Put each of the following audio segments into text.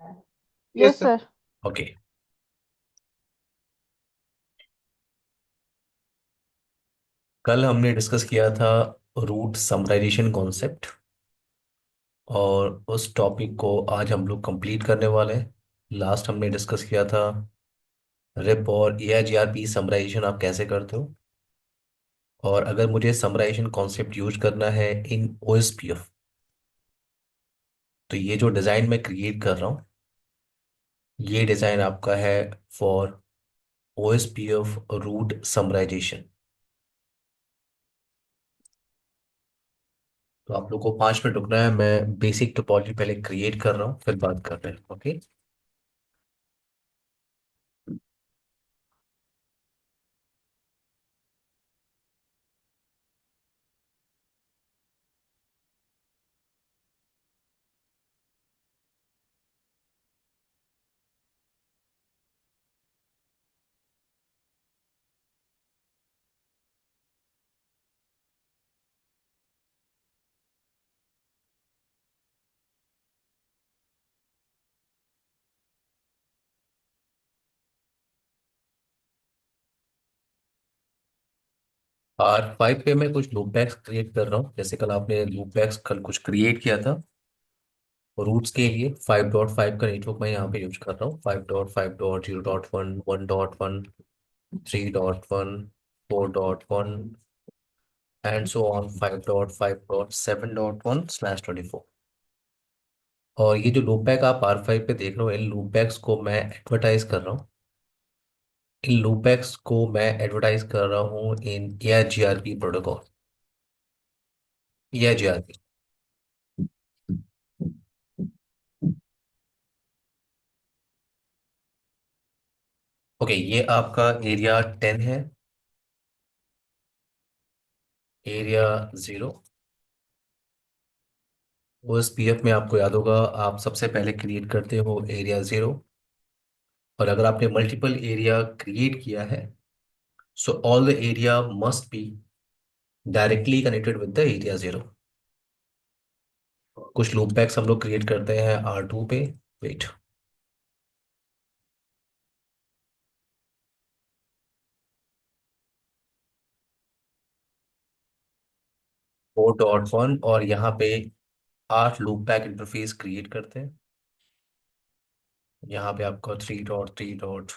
Yes yes sir. Okay. कल हमने discuss किया था रूट समराइजेशन कॉन्सेप्ट, और उस टॉपिक को आज हम लोग कंप्लीट करने वाले हैं। लास्ट हमने डिस्कस किया था रिप और एआईजीआरपी समराइजेशन आप कैसे करते हो, और अगर मुझे समराइजेशन कॉन्सेप्ट यूज करना है इन ओएसपीएफ, तो ये जो डिज़ाइन मैं क्रिएट कर रहा हूँ, ये डिज़ाइन आपका है फॉर ओएसपीएफ रूट समराइजेशन। तो आप लोग को 5 मिनट रुकना है, मैं बेसिक टोपोलॉजी पहले क्रिएट कर रहा हूँ, फिर बात करते हैं। ओके। R5 पे मैं कुछ लूप बैग्स क्रिएट कर रहा हूँ, जैसे कल आपने लूप बैग्स कल कुछ क्रिएट किया था। रूट्स के लिए 5.5 का नेटवर्क मैं यहाँ पे यूज कर रहा हूँ। 5.5.0.1, 1.1, 3.1, 4.1 एंड सो ऑन 5.5.7.1/24। और ये जो लूप बैग आप R5 पे देख रहे हो, इन लूप बैग्स को मैं एडवर्टाइज कर रहा हूँ। इन लूप बैग्स को मैं एडवर्टाइज कर रहा हूँ इन एआईजीआरपी प्रोटोकॉल। एआईजीआरपी। ओके, ये आपका एरिया 10 है। एरिया 0। ओएसपीएफ में आपको याद होगा, आप सबसे पहले क्रिएट करते हो एरिया 0। और अगर आपने मल्टीपल एरिया क्रिएट किया है, so all the area must be directly connected with the area 0। कुछ लूप बैक्स हम लोग क्रिएट करते हैं R2 पे। वेट। 4.1, और यहाँ पे 8 लूप बैक इंटरफेस क्रिएट करते हैं। यहाँ पे आपका 3.3.0.1,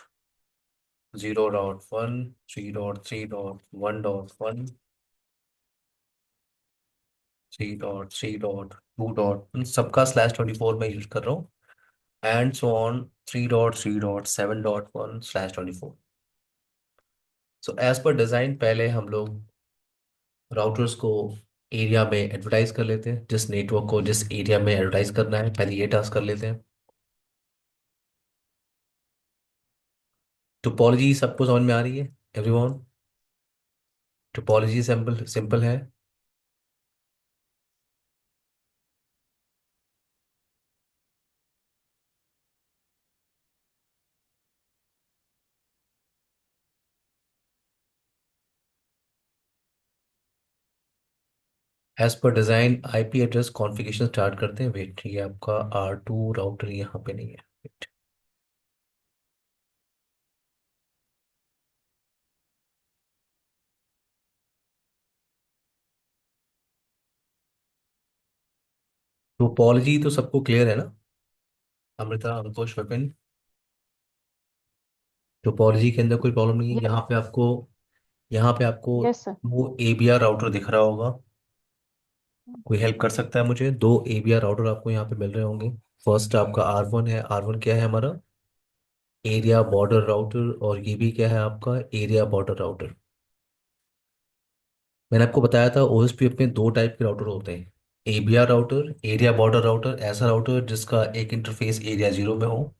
3.3.1.1, 3.3.2. सबका /24 में यूज कर रहा हूँ, and so on 3.3.7.1/24। So as per design, पहले हम लोग राउटर्स को एरिया में एडवर्टाइज कर लेते हैं। जिस नेटवर्क को जिस एरिया में एडवर्टाइज करना है, पहले ये टास्क कर लेते हैं। टोपोलॉजी सबको समझ में आ रही है एवरीवन? टोपोलॉजी सिंपल सिंपल है। As per design IP address configuration start करते हैं। वेट, ये आपका R2 राउटर यहाँ पे नहीं है। वेट। टोपोलॉजी तो सबको क्लियर है ना? अमृता, अंकुश, विपिन, टोपोलॉजी के अंदर कोई प्रॉब्लम नहीं है। यहाँ पे आपको यस सर। वो एबीआर राउटर दिख रहा होगा। कोई हेल्प कर सकता है मुझे? 2 एबीआर राउटर आपको यहाँ पे मिल रहे होंगे। फर्स्ट आपका R1 है। R1 क्या है हमारा? Area border router. और ये भी क्या है आपका? Area border router. मैंने आपको बताया था ओएसपीएफ में 2 टाइप के राउटर होते हैं। एबीआर राउटर, एरिया बॉर्डर राउटर, ऐसा राउटर जिसका एक इंटरफेस एरिया 0 में हो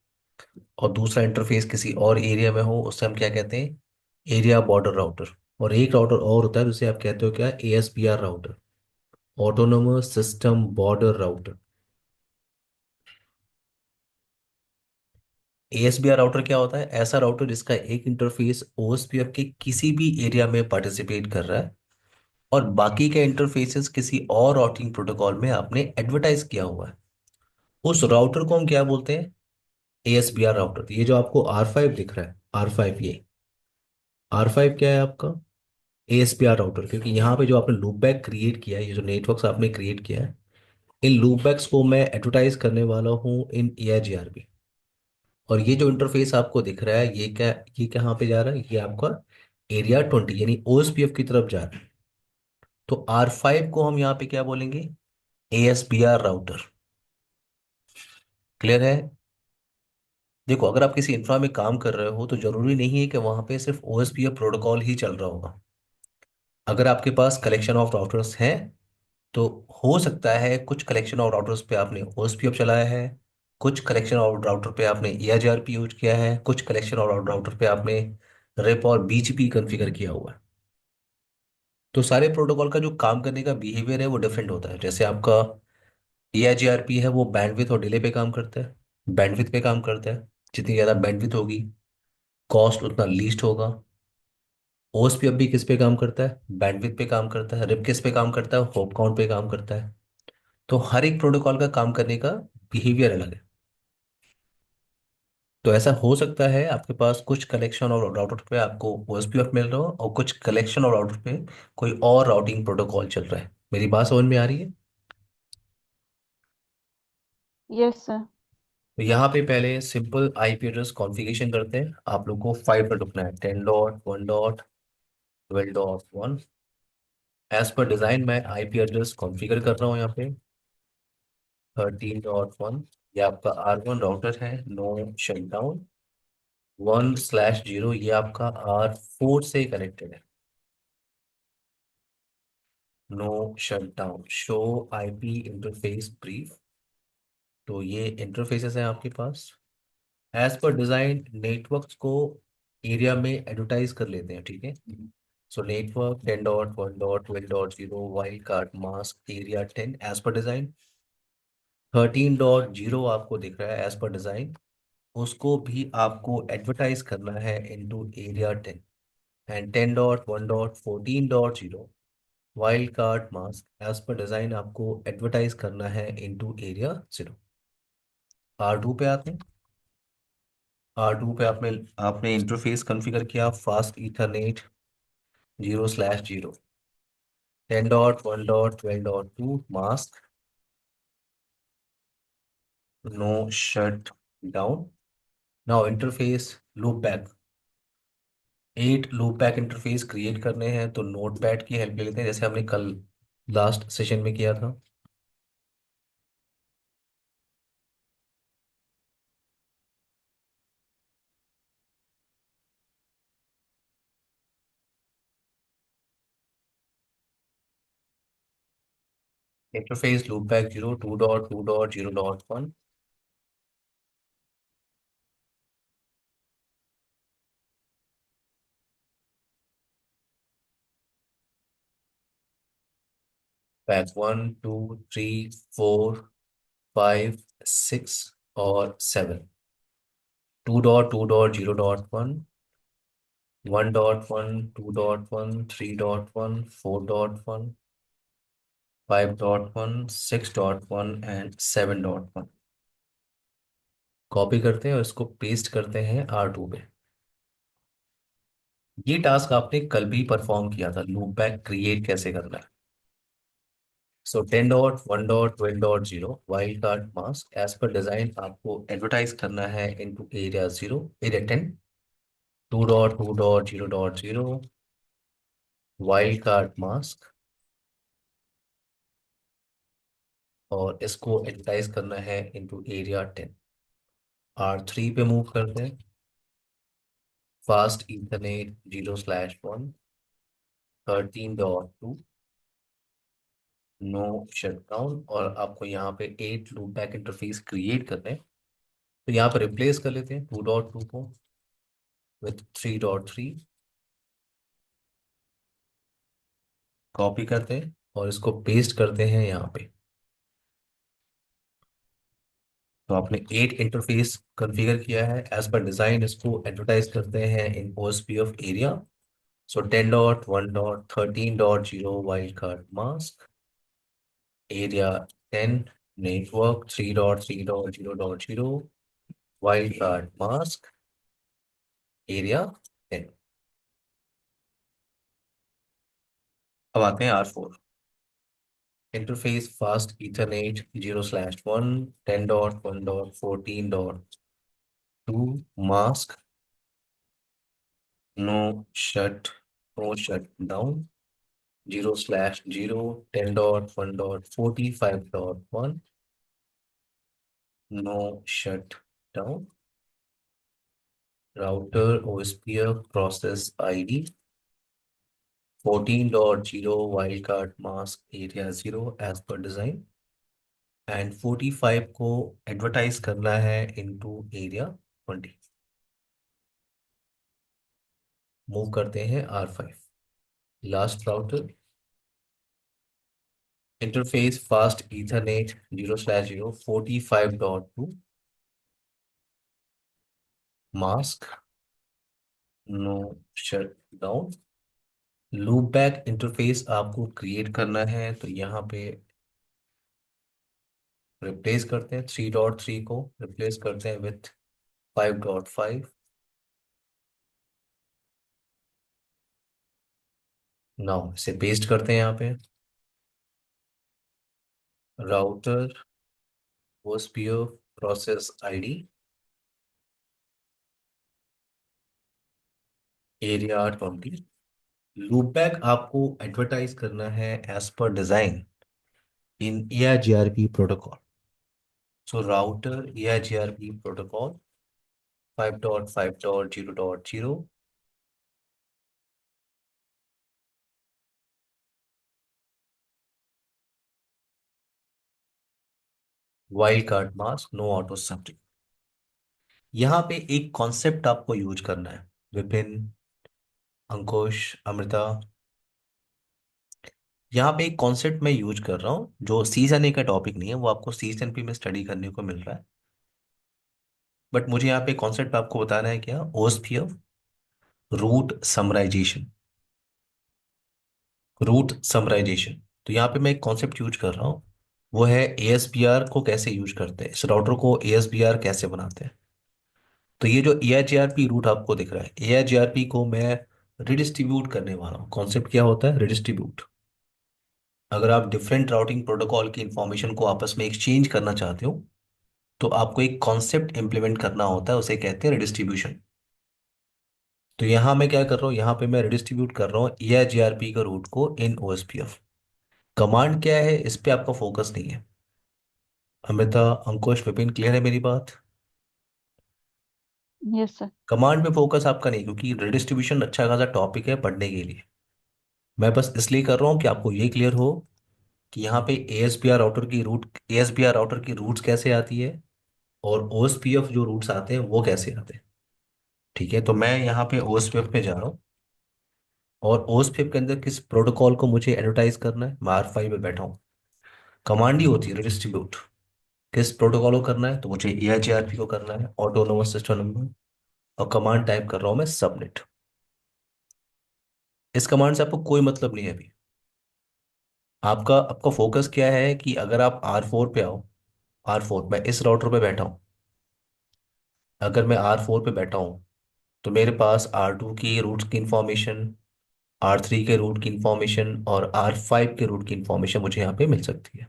और दूसरा इंटरफेस किसी और एरिया में हो, उससे हम क्या कहते हैं? Area border router. और एक राउटर और होता है जिसे आप कहते हो क्या? ASBR router, autonomous system border router. ASBR router क्या होता है? ऐसा राउटर जिसका एक इंटरफेस ओएसपीएफ के किसी भी एरिया में पार्टिसिपेट कर रहा है, और बाकी के इंटरफेसेस किसी और राउटिंग प्रोटोकॉल में आपने एडवर्टाइज किया हुआ है। उस राउटर को हम क्या बोलते हैं? ASBR राउटर, ये जो आपको R5 दिख रहा है, R5, ये R5 क्या है आपका? ASBR router. क्योंकि यहाँ पे जो आपने लूप बैक क्रिएट किया है, ये जो नेटवर्क्स आपने क्रिएट किया है, इन लूप बैक्स को मैं एडवर्टाइज करने वाला हूँ इन AIGRP। और ये जो इंटरफेस आपको दिख रहा है, ये कहाँ पे जा रहा है? ये आपका एरिया 20 यानी OSPF की तरफ जा रहा है। तो R5 को हम यहाँ पे क्या बोलेंगे? ASBR router. क्लियर है? देखो, अगर आप किसी इंफ्रा में काम कर रहे हो तो जरूरी नहीं है कि वहां पे सिर्फ OSPF प्रोटोकॉल ही चल रहा होगा। अगर आपके पास कलेक्शन ऑफ राउटर्स हैं तो हो सकता है कुछ कलेक्शन ऑफ राउटर्स पे आपने OSPF चलाया है, कुछ कलेक्शन ऑफ राउटर पे आपने EIGRP यूज किया है, कुछ कलेक्शन ऑफ राउटर पे आपने रिप और BGP कॉन्फ़िगर किया हुआ है। तो सारे प्रोटोकॉल का जो काम करने का बिहेवियर है वो डिफरेंट होता है। जैसे आपका EIGRP है, वो बैंडविथ और डिले पे काम करता है, बैंडविथ पे काम करता है। जितनी ज़्यादा बैंडविथ होगी, कॉस्ट उतना लीस्ट होगा। OSPF भी किस पे काम करता है? बैंडविथ पे काम करता है। रिप किस पे काम करता है? होप काउंट पे काम करता है। तो हर एक प्रोटोकॉल का काम करने का बिहेवियर अलग है। तो ऐसा हो सकता है आपके पास कुछ कलेक्शन और राउटर पे आपको OSPF मिल रहा हो और कुछ कलेक्शन और राउटर पे कोई और राउटिंग प्रोटोकॉल चल रहा है। मेरी बात समझ में आ रही है? Yes sir. तो यहाँ पे पहले सिंपल IP एड्रेस कॉन्फ़िगरेशन करते हैं। आप लोग को 5 पर रुकना है, 10.1.12.1। एज पर डिजाइन मैं IP एड्रेस कॉन्फ़िगर कर रहा हूँ यहाँ पे 13.1। ये आपका R1 राउटर है, नो शटडाउन। 1/0 ये आपका R4 से कनेक्टेड है, no shutdown. Show IP interface brief. तो ये इंटरफेसेस हैं आपके पास। एज पर डिजाइन नेटवर्क्स को एरिया में एडवर्टाइज कर लेते हैं, ठीक है। So network 10.1.12.0 wild card mask area 10 as per design. 13.0 आपको दिख रहा है एज पर डिजाइन, उसको भी आपको एडवर्टाइज करना है into area 10। And 10.1.14.0 wild card mask as per design आपको एडवर्टाइज करना है इनटू एरिया 0। R2 पे आते हैं। R2 पे आपने आपने इंटरफेस कॉन्फ़िगर किया fast ethernet 0/0। 10.1.12.2 mask, no shut down. Now interface loop back, 8 loop back interface create करने हैं तो नोट पैड की हेल्प ले लेते हैं, जैसे हमने कल लास्ट सेशन में किया था। Interface loop back 0 2.2.0.1। बैक 1 2 3 4 5 6 और 7। 2.2.0.1, 1.1 2.1 3.1 4.1 5.1 6.1 एंड 7.1। कॉपी करते हैं और इसको पेस्ट करते हैं R2 पे। ये टास्क आपने कल भी परफॉर्म किया था, लूप बैक क्रिएट कैसे करना है। So 10.1.12.0 wild card mask as per design आपको एडवर्टाइज करना है into area 0, area 10। 2.2.0.0 wild card mask, और इसको एडवर्टाइज करना है इनटू एरिया 10। R3 पे मूव करते हैं। Fast internet 0/1, 13.2, no shutdown. और आपको यहाँ पे 8 लूप बैक इंटरफेस क्रिएट करने हैं। तो यहाँ पर रिप्लेस कर लेते हैं 2.2 को विथ 3.3। कॉपी करते हैं और इसको पेस्ट करते हैं यहाँ पे। तो आपने 8 इंटरफेस कॉन्फ़िगर किया है एज पर डिजाइन, इसको एडवर्टाइज करते हैं in OSPF area. So 10.1.13.0 wild card mask area 10 network 3.3.0.0 wild card mask area 10। अब आते हैं R4। Interface fast ethernet 0/1 10.1.14.2 mask no shut no shut down 0/0 10.1.45.1 no shut down router OSPF process ID 14.0 wildcard mask area 0 as per design and 45 को advertise करना है into area 20। Move करते हैं R5। Last router interface fast ethernet 0/0 45.2 mask no shut down loop back interface आपको create करना है, तो यहाँ पे रिप्लेस करते हैं 3.3 को रिप्लेस करते हैं विथ 5.5। नाउ इसे पेस्ट करते हैं यहाँ पे। Router OSPF process ID area 20। Loop back आपको एडवर्टाइज करना है as per design in ARGRP protocol. So router ARGRP protocol 5.5.0.0 wild card mask no auto subject. यहाँ पे एक कॉन्सेप्ट आपको यूज करना है। विपिन, अंकुश, अमृता, यहाँ पे एक कॉन्सेप्ट मैं यूज कर रहा हूँ जो सीजन ए का टॉपिक नहीं है, वो आपको सीजन पी में स्टडी करने को मिल रहा है। बट मुझे यहाँ पे कॉन्सेप्ट आपको बताना है क्या, OSPF route summarization. Route summarization, तो यहाँ पे मैं एक कॉन्सेप्ट यूज कर रहा हूँ, वो है ASBR को कैसे यूज करते हैं, इस राउटर को ASBR कैसे बनाते हैं। तो ये जो ARGRP रूट आपको दिख रहा है, ARGRP को मैं रिडिस्ट्रीब्यूट करने वाला हूँ। कॉन्सेप्ट क्या होता है, रिडिस्ट्रीब्यूट। अगर आप डिफरेंट राउटिंग प्रोटोकॉल की इंफॉर्मेशन को आपस में एक्सचेंज करना चाहते हो, तो आपको एक कॉन्सेप्ट इंप्लीमेंट करना होता है, उसे कहते हैं रिडिस्ट्रीब्यूशन। तो यहाँ मैं क्या कर रहा हूँ, यहाँ पे मैं रिडिस्ट्रीब्यूट कर रहा हूँ ARGRP का रूट को इन OSPF। कमांड क्या है, इस पे आपका फोकस नहीं है। अमृता, अंकुश, विपिन, क्लियर है मेरी बात। Yes sir. कमांड पे फोकस आपका नहीं, क्योंकि रिडिस्ट्रीब्यूशन अच्छा खासा टॉपिक है पढ़ने के लिए। मैं बस इसलिए कर रहा हूँ कि आपको ये क्लियर हो कि यहाँ पे ASBR राउटर की रूट्स कैसे आती है, और OSPF जो रूट्स आते हैं वो कैसे आते हैं। ठीक है, तो मैं यहाँ पे OSPF पे जा रहा हूँ, और OSPF के अंदर किस प्रोटोकॉल को मुझे एडवर्टाइज करना है, मैं R5 पे बैठा हूँ। कमांड ही होती है रिडिस्ट्रीब्यूट। किस प्रोटोकॉल को करना है, तो मुझे ARGRP को करना है, ऑटोनोमस सिस्टम नंबर। और कमांड टाइप कर रहा हूँ मैं सबनेट। इस कमांड से आपको कोई मतलब नहीं है अभी। आपका आपका फोकस क्या है कि अगर आप R4 पे आओ, R4 मैं इस राउटर पे बैठा हूँ। अगर मैं R4 पे बैठा हूँ, तो मेरे पास R2 की रूट्स की इंफॉर्मेशन, R3 के रूट की इंफॉर्मेशन और R5 के रूट की इंफॉर्मेशन मुझे यहाँ पे मिल सकती है।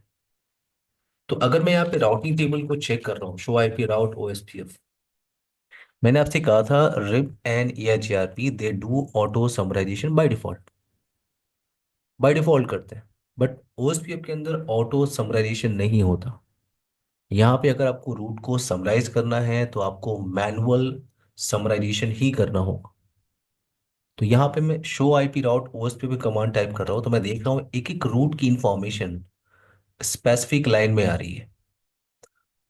तो अगर मैं यहाँ पे राउटिंग टेबल को चेक कर रहा हूँ, शो IP राउट OSPF, मैंने आपसे कहा था RIP and ARGRP they do auto summarization by default करते हैं। बट OSPF के अंदर ऑटो समराइजेशन नहीं होता। यहाँ पे अगर आपको रूट को समराइज करना है, तो आपको मैनुअल समराइजेशन ही करना होगा। तो यहाँ पे मैं शो IP राउट OSPF पे कमांड टाइप कर रहा हूँ, तो मैं देख रहा हूँ एक एक रूट की इंफॉर्मेशन स्पेसिफिक लाइन में आ रही है।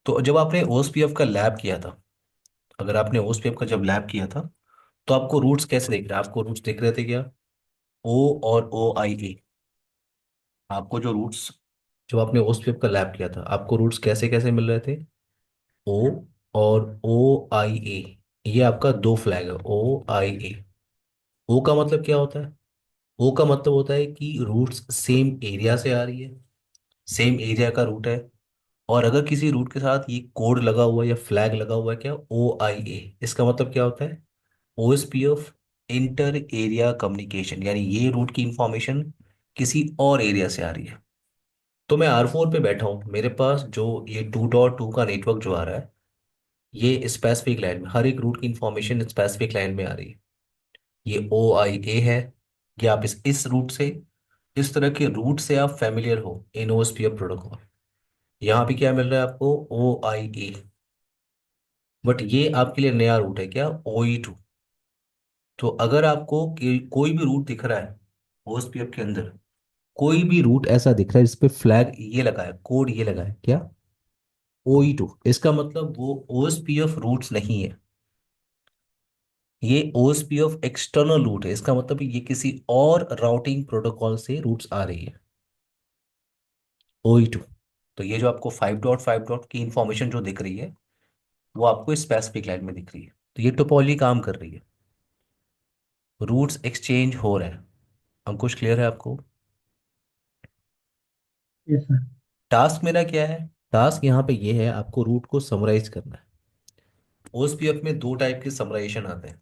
तो जब आपने OSPF का लैब किया था, अगर आपने OSPF का जब लैब किया था, तो आपको रूट्स कैसे दिख रहे, आपको रूट्स दिख रहे थे क्या, O और OIA। आपको जो रूट्स, जब आपने OSPF का लैब किया था, आपको रूट्स कैसे कैसे मिल रहे थे, O और OIA। ये आपका दो फ्लैग है, OIA। O का मतलब क्या होता है, O का मतलब होता है कि रूट्स सेम एरिया से आ रही है, सेम एरिया का रूट है। और अगर किसी रूट के साथ ये कोड लगा हुआ है या फ्लैग लगा हुआ है, क्या, OIA, इसका मतलब क्या होता है? OSPF, इंटर एरिया कम्युनिकेशन, यानी ये रूट की इंफॉर्मेशन किसी और एरिया से आ रही है। तो मैं R4 पे बैठा हूँ, मेरे पास जो ये 2.2 का नेटवर्क जो आ रहा है, ये स्पेसिफिक लाइन में, हर एक रूट की इंफॉर्मेशन स्पेसिफिक लाइन में आ रही है। ये OIA है। ये आप इस रूट से, इस तरह के रूट से आप फेमिलियर हो इन OSPF प्रोटोकॉल। यहाँ पे क्या मिल रहा है आपको? OIA। बट ये आपके लिए नया रूट है, क्या, OE2। तो अगर आपको कोई भी रूट दिख रहा है OSPF के अंदर, कोई भी रूट ऐसा दिख रहा है जिसपे फ्लैग ये लगा है, कोड ये लगा है, क्या, OE2, इसका मतलब वो OSPF रूट्स नहीं है। ये OSPF एक्सटर्नल रूट है, इसका मतलब ये किसी और राउटिंग प्रोटोकॉल से रूट्स आ रही है, OE2। तो ये जो आपको 5.5 डॉट की इंफॉर्मेशन जो दिख रही है, वो आपको स्पेसिफिक लाइन में दिख रही है। तो ये टोपोलॉजी काम कर रही है, रूट्स एक्सचेंज हो रहे हैं। अंकुश, क्लियर है आपको? Yes sir. टास्क मेरा क्या है? टास्क यहाँ पे ये है, आपको रूट को समराइज करना है। OSPF में दो टाइप के समराइजेशन आते हैं।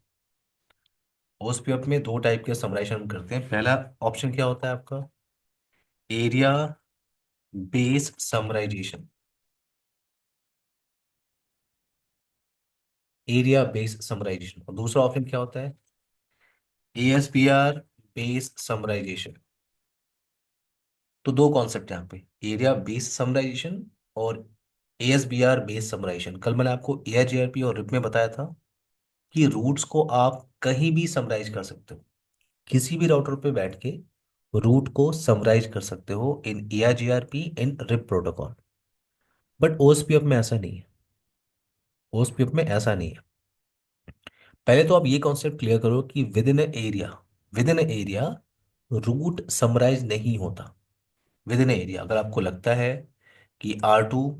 OSPF में दो टाइप के समराइजेशन हम करते हैं। पहला ऑप्शन क्या होता है आपका? Area based summarization. Area based summarization. और दूसरा ऑप्शन क्या होता है? ASPR based summarization. तो दो कॉन्सेप्ट है यहाँ पे, एरिया बेस्ड समराइजेशन और ASBR बेस्ड समराइजेशन। कल मैंने आपको AIGRP और रिप में बताया था कि रूट्स को आप कहीं भी समराइज कर सकते हो, किसी भी राउटर पे बैठ के रूट को समराइज कर सकते हो in AIGRP in RIP protocol. But OSPF में ऐसा नहीं है। OSPF में ऐसा नहीं है। पहले तो आप ये कॉन्सेप्ट क्लियर करो कि within area route summarize नहीं होता। विद इन एरिया अगर आपको लगता है कि R2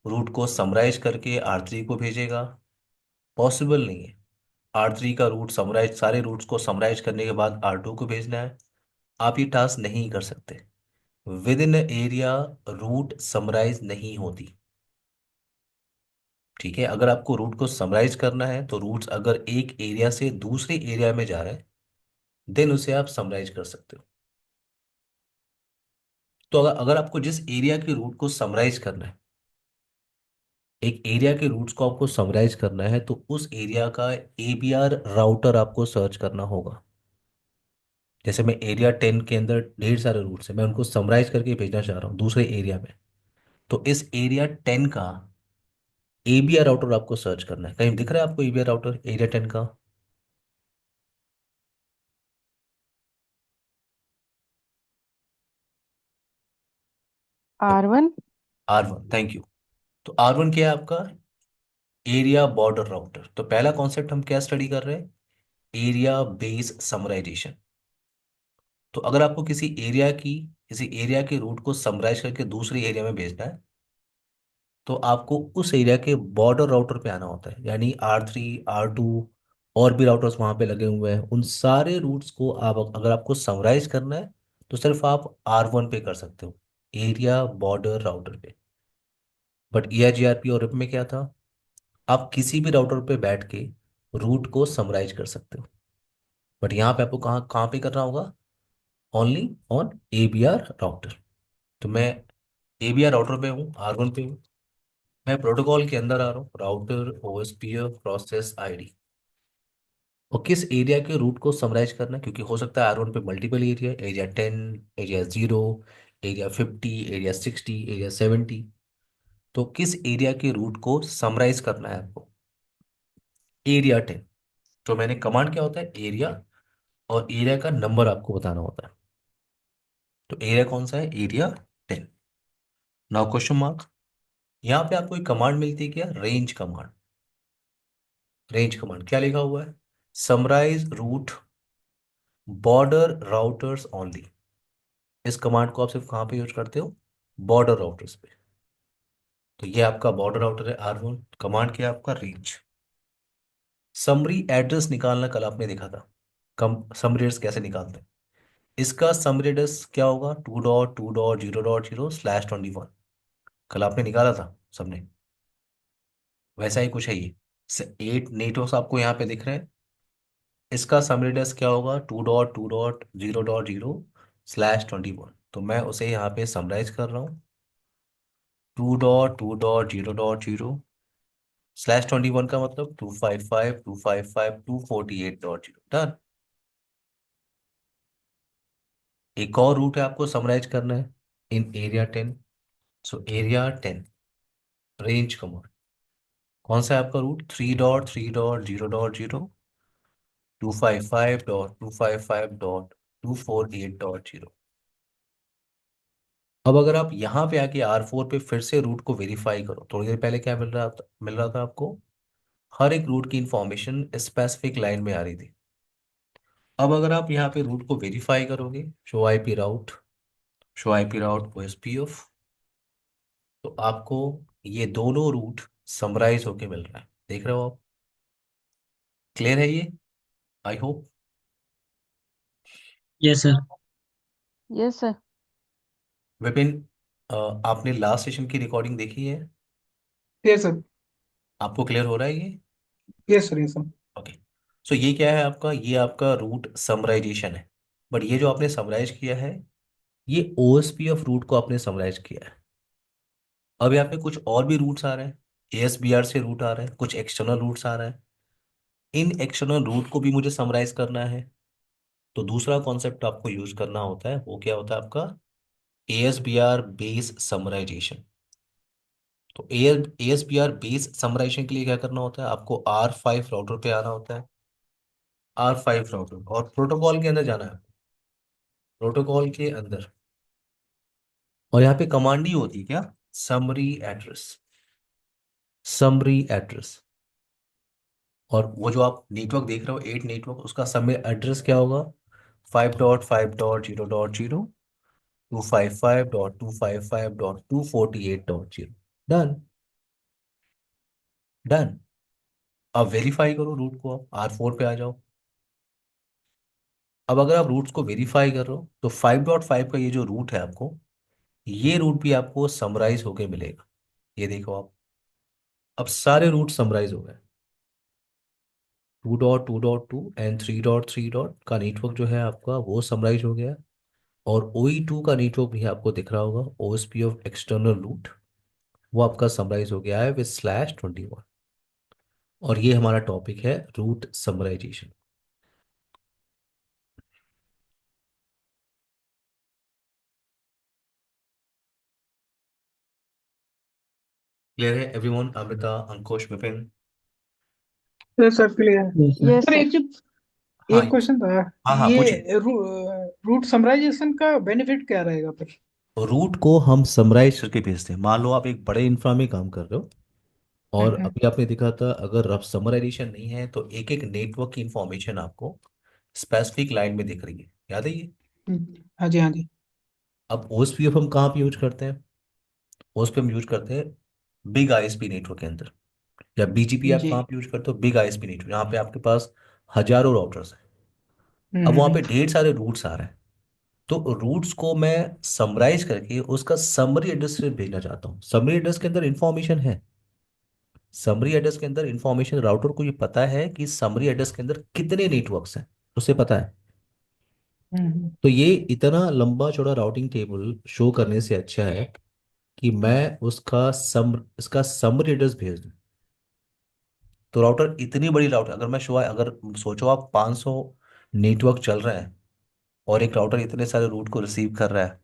रूट को समराइज करके R3 को भेजेगा, पॉसिबल नहीं है। R3 का रूट समराइज, सारे रूट्स को समराइज करने के बाद R2 को भेजना है, आप ये टास्क नहीं कर सकते। Within area route summarize नहीं होती। ठीक है, अगर आपको रूट को समराइज करना है तो रूट्स अगर एक एरिया से दूसरे एरिया में जा रहे हैं, देन उसे आप समराइज कर सकते हो। तो अगर आपको जिस एरिया के रूट को समराइज करना है, एक एरिया के रूट्स को आपको समराइज करना है, तो उस एरिया का ABR राउटर आपको सर्च करना होगा। जैसे मैं एरिया 10 के अंदर ढेर सारे रूट्स हैं, मैं उनको समराइज करके भेजना चाह रहा हूँ दूसरे एरिया में। तो इस एरिया 10 का ABR राउटर आपको सर्च करना है। कहीं दिख रहा है आपको ABR राउटर एरिया 10 का? R1। R1, thank you. तो R1 क्या है आपका? Area border router. तो पहला कॉन्सेप्ट हम क्या स्टडी कर रहे हैं? Area base summarization. तो अगर आपको किसी एरिया के रूट को समराइज करके दूसरे एरिया में भेजना है, तो आपको उस एरिया के बॉर्डर राउटर पे आना होता है, यानी R3, R2 और भी राउटर्स वहां पे लगे हुए हैं, उन सारे रूट्स को आप, अगर आपको समराइज करना है, तो सिर्फ आप R1 पे कर सकते हो, एरिया बॉर्डर राउटर पे। बट EIGRP और रिप में क्या था? आप किसी भी राउटर पे बैठ के रूट को समराइज कर सकते हो। बट यहाँ पे आपको कहाँ कहाँ पे करना होगा? Only on ABR router. तो मैं ABR राउटर पे हूँ, R1 पे हूँ। मैं प्रोटोकॉल के अंदर आ रहा हूँ, राउटर OSPF प्रोसेस ID। और किस एरिया के रूट को समराइज करना है, क्योंकि हो सकता है R1 पे multiple area, area 10, area 0, area 50, area 60, area 70। तो किस एरिया के रूट को समराइज करना है आपको? एरिया 10। तो मैंने कमांड क्या होता है? एरिया, और एरिया का नंबर आपको बताना होता है। तो एरिया कौन सा है? एरिया 10। Now question mark. यहाँ पे आपको एक कमांड मिलती है, क्या, रेंज कमांड। रेंज कमांड क्या लिखा हुआ है? Summarize route border routers only. इस कमांड को आप सिर्फ कहाँ पे यूज करते हो? बॉर्डर राउटर्स पे। तो ये आपका बॉर्डर राउटर है R1। कमांड क्या है आपका? रेंज। समरी एड्रेस निकालना कल आपने देखा था, कम समरी एड्रेस कैसे निकालते हैं। इसका समरी एड्रेस क्या होगा? 2.2.0.0/21। कल आपने निकाला था सबने, वैसा ही कुछ है ये। 8 नेटवर्क्स आपको यहाँ पे दिख रहे हैं। इसका सम रेडियस क्या होगा? 2.2.0.0/21। तो मैं उसे यहाँ पे समराइज कर रहा हूँ। 2.2.0.0/21 का मतलब 255,255,248.0। डन। एक और रूट है आपको समराइज करना है इन एरिया 10। सो एरिया 10 रेंज कमर कौन सा है आपका रूट? 3.3.0.0.255.255.248.0। अब अगर आप यहाँ पे आके R4 पे फिर से रूट को वेरीफाई करो, थोड़ी देर पहले क्या मिल रहा था आपको? हर एक रूट की इंफॉर्मेशन स्पेसिफिक लाइन में आ रही थी। अब अगर आप यहाँ पे रूट को वेरीफाई करोगे, शो आईपी राउट ओएसपीएफ, तो आपको ये दोनों रूट समराइज होके मिल रहा है। देख रहे हो आप? क्लियर है ये? I hope. Yes sir. Yes sir. Vipin, आपने लास्ट सेशन की रिकॉर्डिंग देखी है? Yes sir. आपको क्लियर हो रहा है ये? Yes sir. Yes sir. Okay. So ये क्या है आपका? ये आपका रूट समराइजेशन है। बट ये जो आपने समराइज किया है, ये ओएसपीएफ रूट को आपने समराइज किया है। अब यहाँ पे कुछ और भी रूट्स आ रहे हैं। एएसबीआर से रूट आ रहे हैं, कुछ एक्सटर्नल रूट्स आ रहे हैं। इन एक्सटर्नल रूट को भी मुझे समराइज करना है। तो दूसरा कॉन्सेप्ट आपको यूज करना होता है, वो क्या होता है आपका? ASBR base summarization. तो एएसबीआर बेस समराइजेशन के लिए क्या करना होता है? आपको R5 राउटर पे आना होता है। R5 राउटर और प्रोटोकॉल के अंदर जाना है। प्रोटोकॉल के अंदर, और यहाँ पे कमांड ही होती है क्या? Summary address. Summary address. और वो जो आप नेटवर्क देख रहे हो, 8 नेटवर्क, उसका समरी एड्रेस क्या होगा? 5.5.0.0 255.255.248.0। डन। डन। अब वेरीफाई करो रूट को, आप R4 पे आ जाओ। अब अगर आप रूट्स को वेरीफाई कर रहे हो तो 5.5 का ये जो रूट है आपको, ये रूट भी आपको समराइज होके मिलेगा। ये देखो आप, अब सारे रूट समराइज हो गए। 2.2.2 एंड 3.3 का नेटवर्क जो है आपका, वो समराइज हो गया। और OE2 का नेटवर्क भी आपको दिख रहा होगा, ओएसपी ऑफ एक्सटर्नल रूट, वो आपका समराइज हो गया है विद /21। और ये हमारा टॉपिक है रूट समराइजेशन। क्लियर है एवरीवन? अमृता, अंकुश, विपिन? यस सर, क्लियर है। Yes sir. Yes sir sir. एक चीज, हाँ। एक क्वेश्चन था। हाँ हाँ, पूछिए। ये रूट समराइजेशन का बेनिफिट क्या रहेगा फिर? रूट को हम समराइज करके भेजते हैं। मान लो आप एक बड़े इंफ्रा में काम कर रहे हो, और हम्म। अभी आपने देखा था, अगर रफ समराइजेशन नहीं है तो एक एक नेटवर्क की इंफॉर्मेशन आपको स्पेसिफिक लाइन में दिख रही है। याद है ये? हाँ जी, हाँ जी। अब ओएसपीएफ हम कहाँ पे यूज करते हैं? ओएसपी हम यूज करते हैं बिग आईएसपी नेटवर्क के अंदर। या बीजीपी आप जी। कहाँ पे यूज करते हो? बिग आईएसपी नेटवर्क, यहाँ पे आपके पास हजारों राउटर्स हैं। अब वहाँ पे हम्म। ढेर सारे रूट्स आ रहे हैं। तो रूट्स को मैं समराइज करके उसका समरी एड्रेस से भेजना चाहता हूँ। समरी एड्रेस के अंदर इंफॉर्मेशन है। समरी एड्रेस के अंदर इंफॉर्मेशन, राउटर को ये पता है कि समरी एड्रेस के अंदर कितने नेटवर्क्स हैं, उसे पता है। हम्म। तो ये इतना लंबा चौड़ा राउटिंग टेबल शो करने से अच्छा है कि मैं इसका समरी एड्रेस भेज दूं। तो राउटर, इतनी बड़ी राउटर, अगर सोचो आप 500 नेटवर्क चल रहे हैं और एक राउटर इतने सारे रूट को रिसीव कर रहा है,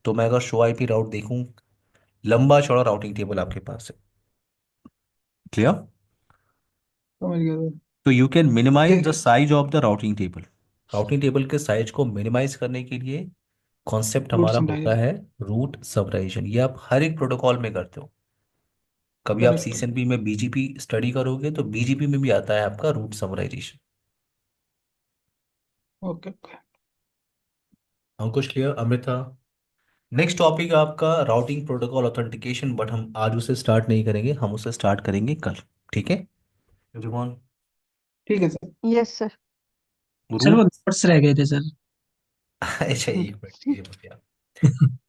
तो मैं अगर शो आईपी राउट देखूं, लंबा चौड़ा राउटिंग टेबल आपके पास है। क्लियर? समझ गया सर। तो you can minimize the a- size of the routing table. Routing table के साइज को मिनिमाइज करने के लिए कॉन्सेप्ट रूट हमारा होता समराइजेशन। है रूट समराइजेशन। ये आप हर एक प्रोटोकॉल में करते हो। कभी आप करेक्ट। सीएसएनपी में बीजीपी स्टडी करोगे तो बीजीपी में भी आता है आपका route summarisation. Okay okay. Ankush, clear? Amrita? Next topic आपका राउटिंग प्रोटोकॉल ऑथेंटिकेशन, बट हम आज उसे स्टार्ट नहीं करेंगे, हम उसे स्टार्ट करेंगे कल। ठीक है एवरीवन? ठीक है सर। Yes sir. सर वो रूट नोट्स रह गए थे सर। अच्छा, एक मिनट, ये बताया।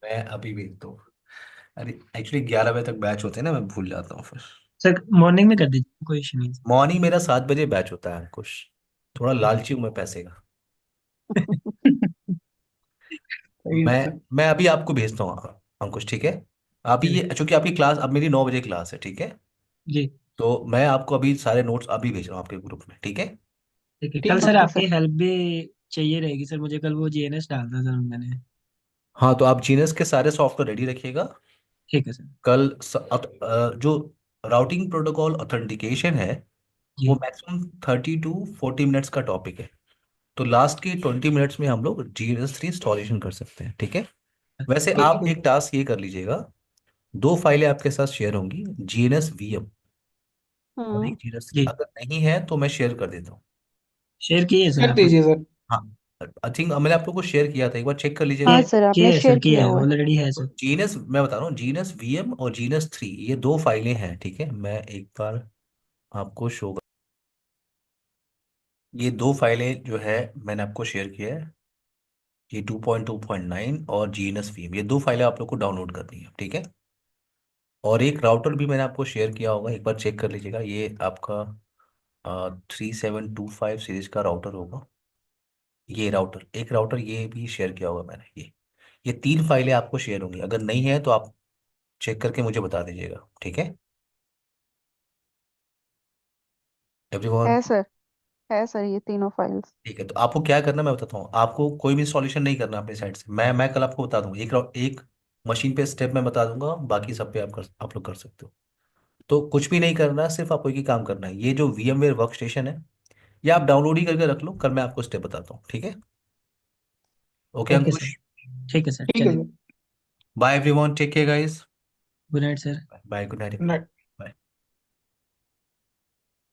मैं अभी भेज दूँ। अरे एक्चुअली 11 बजे तक बैच होते हैं ना, मैं भूल जाता हूँ फिर। सर मॉर्निंग में कर दीजिए, कोई इशू नहीं मॉर्निंग मेरा 7 बजे बैच होता है अंकुश। थोड़ा है। लालची हूँ मैं पैसे का। सही है मैं सर। मैं अभी आपको भेजता हूँ अंकुश, ठीक है। अभी जी ये चूंकि आपकी क्लास अब मेरी 9 बजे क्लास है, ठीक है। जी। तो मैं आपको अभी सारे नोट्स अभी भेज रहा हूँ आपके ग्रुप में, ठीक है। ठीक है, कल ठीक है सर ओके आपकी सर। हेल्प भी चाहिए रहेगी सर मुझे, कल वो जीएनएस डालना सर मैंने। हाँ तो आप जीनस के सारे सॉफ्टवेयर रेडी रखिएगा। ठीक है सर। कल जो राउटिंग प्रोटोकॉल ऑथेंटिकेशन है वो जी। मैक्सिमम 30 to 40 मिनट्स का टॉपिक है। तो लास्ट के 20 मिनट्स में हम लोग GNS3 इंस्टॉलेशन कर सकते हैं, ठीक है। वैसे ठीक आप है। ठीक एक है। टास्क ये कर लीजिएगा। 2 फाइलें आपके साथ शेयर होंगी, GNS VM और एक हम्म। GNS3। जी, अगर नहीं है तो मैं शेयर कर देता हूँ। शेयर किए है सर कर आपने? दीजिए सर। हाँ, आई थिंक मैंने आप लोग को शेयर किया था, एक बार चेक कर लीजिएगा। हाँ किए सर, किए आपने है सर, शेयर किए किया है, हुआ है। ऑलरेडी है तो सर। जीनस मैं बता रहा हूँ, GNS VM और GNS3 ये 2 फाइलें हैं, ठीक है। मैं एक बार आपको शो, ये 2 फाइलें जो है मैंने आपको शेयर किया है। ये 2.2.9 और GNS VM, ये 2 फाइलें आप लोग को डाउनलोड करनी है, ठीक है। और एक राउटर भी मैंने आपको शेयर किया होगा, एक बार चेक कर लीजिएगा। ये आपका 3725 सीरीज का राउटर होगा। ये राउटर, एक राउटर ये भी शेयर किया होगा मैंने। ये 3 फाइलें आपको शेयर होंगी। अगर नहीं है तो आप चेक करके मुझे बता दीजिएगा, ठीक है एवरीवन। है सर। है सर, ये तीनों फाइल्स। ठीक है, तो आपको क्या करना मैं बताता हूँ। आपको कोई भी सॉल्यूशन नहीं करना अपनी साइड से। मैं कल आपको बता दूंगा, एक मशीन पे स्टेप मैं बता दूंगा, बाकी सब पे आप लोग कर सकते हो। तो कुछ भी नहीं करना है, सिर्फ आपको एक ही काम करना है। ये जो VMware वर्क स्टेशन है, ये आप डाउनलोड ही करके रख लो, कल मैं आपको स्टेप बताता हूँ, ठीक है। Okay okay sir. अंकुश। ठीक है सर, ठीक है चलिए। Sir. Bye everyone, take care guys. Good night sir. Bye, good night. Night.